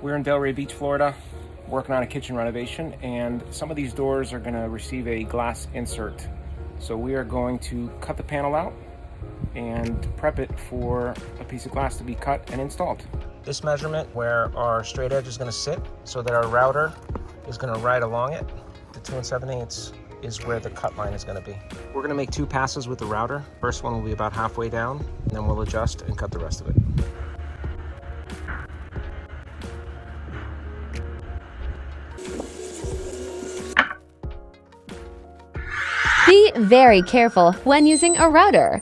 We're in Delray Beach, Florida, working on a kitchen renovation, and some of these doors are going to receive a glass insert. So we are going to cut the panel out and prep it for a piece of glass to be cut and installed. This measurement where our straight edge is going to sit so that our router is going to ride along it, the 2 7/8 is where the cut line is going to be. We're going to make 2 passes with the router. First one will be about halfway down, and then we'll adjust and cut the rest of it. Be very careful when using a router.